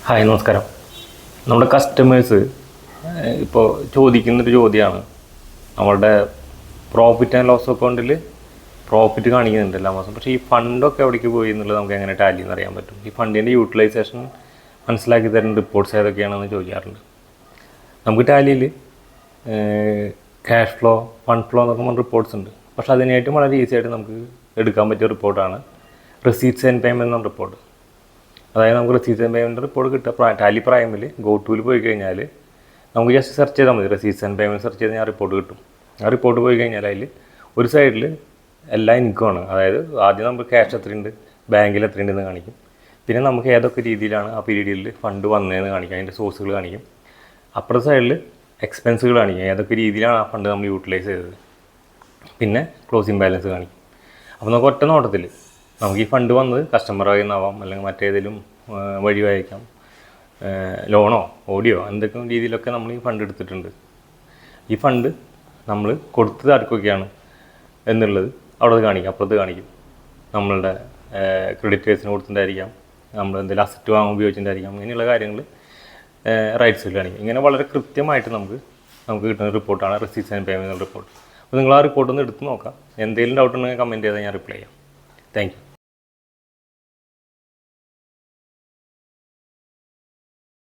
Hi നമസ്കാരം. നമ്മുടെ customers ഇപ്പോൾ ചോദിക്കുന്നൊരു ചോദ്യമാണ്, നമ്മളുടെ പ്രോഫിറ്റ് ആൻഡ് ലോസ് അക്കൗണ്ടിൽ പ്രോഫിറ്റ് കാണിക്കുന്നുണ്ട് എല്ലാ മാസം, പക്ഷേ ഈ ഫണ്ടൊക്കെ എവിടേക്ക് പോയി എന്നുള്ളത് നമുക്ക് എങ്ങനെ ടാലി എന്ന് അറിയാൻ പറ്റും? ഈ ഫണ്ടിൻ്റെ യൂട്ടിലൈസേഷൻ മനസ്സിലാക്കി തരുന്ന റിപ്പോർട്ട്സ് ഏതൊക്കെയാണെന്ന് ചോദിക്കാറുണ്ട്. നമുക്ക് ടാലിയിൽ ക്യാഷ് ഫ്ലോ, ഫണ്ട് ഫ്ലോ എന്നൊക്കെ പറഞ്ഞ റിപ്പോർട്ട്സ് ഉണ്ട്. പക്ഷേ അതിനായിട്ടും വളരെ ഈസി ആയിട്ട് നമുക്ക് എടുക്കാൻ പറ്റിയ റിപ്പോർട്ടാണ് റിസീറ്റ്സ് ആൻഡ് പേയ്മെൻറ്റ് എന്ന റിപ്പോർട്ട്. അതായത് നമുക്ക് റെസീറ്റ്സ് ആൻഡ് പേയ്മെൻറ്റ് റിപ്പോർട്ട് കിട്ടുക ടാലി പ്രൈമിൽ ഗോടൂവിൽ പോയി കഴിഞ്ഞാൽ നമുക്ക് ജസ്റ്റ് സെർച്ച് ചെയ്താൽ മതി. റെസീറ്റ്സ് ആൻഡ് പേയ്മെൻറ്റ് സെർച്ച് ചെയ്ത് ഞാൻ റിപ്പോർട്ട് കിട്ടും. ആ റിപ്പോർട്ട് പോയി കഴിഞ്ഞാൽ അതിൽ ഒരു സൈഡിൽ എല്ലാ ഇൻകമാണ്, അതായത് ആദ്യം നമുക്ക് ക്യാഷ് എത്രയുണ്ട്, ബാങ്കിൽ എത്രയുണ്ടെന്ന് കാണിക്കും. പിന്നെ നമുക്ക് ഏതൊക്കെ രീതിയിലാണ് ആ പീരീഡിൽ ഫണ്ട് വന്നതെന്ന് കാണിക്കും, അതിൻ്റെ സോഴ്സുകൾ കാണിക്കും. അപ്പുറത്തെ സൈഡിൽ എക്സ്പെൻസുകൾ കാണിക്കും, ഏതൊക്കെ രീതിയിലാണ് ആ ഫണ്ട് നമ്മൾ യൂട്ടിലൈസ് ചെയ്തത്. പിന്നെ ക്ലോസിംഗ് ബാലൻസ് കാണിക്കും. അപ്പോൾ നമുക്ക് ഒറ്റ നോട്ടത്തിൽ നമുക്ക് ഈ ഫണ്ട് വന്നത് കസ്റ്റമറായി നിന്നാവാം, അല്ലെങ്കിൽ മറ്റേതെങ്കിലും വഴി വായിക്കാം, ലോണോ ഓഡിയോ എന്തൊക്കെ രീതിയിലൊക്കെ നമ്മൾ ഈ ഫണ്ട് എടുത്തിട്ടുണ്ട്. ഈ ഫണ്ട് നമ്മൾ കൊടുത്തത് ആർക്കൊക്കെയാണ് എന്നുള്ളത് അവിടെ കാണിക്കും, അപ്പുറത്ത് കാണിക്കും. നമ്മളുടെ ക്രെഡിറ്റേഴ്സിന് കൊടുത്തിട്ടുണ്ടായിരിക്കാം, നമ്മൾ എന്തെങ്കിലും അസറ്റ് വാങ്ങാൻ ഉപയോഗിച്ചിട്ടുണ്ടായിരിക്കാം, ഇങ്ങനെയുള്ള കാര്യങ്ങൾ റൈറ്റ്സിൽ കാണിക്കും. ഇങ്ങനെ വളരെ കൃത്യമായിട്ട് നമുക്ക് കിട്ടുന്ന റിപ്പോർട്ടാണ് റിസീറ്റ്സ് ആൻഡ് പേയ്മെൻറ്റ് റിപ്പോർട്ട്. അപ്പോൾ നിങ്ങൾ ആ റിപ്പോർട്ടൊന്ന് എടുത്ത് നോക്കാം. എന്തെങ്കിലും ഡൗട്ട് ഉണ്ടെങ്കിൽ കമൻറ്റ് ചെയ്താൽ ഞാൻ റിപ്ലൈ ചെയ്യാം. Thank you.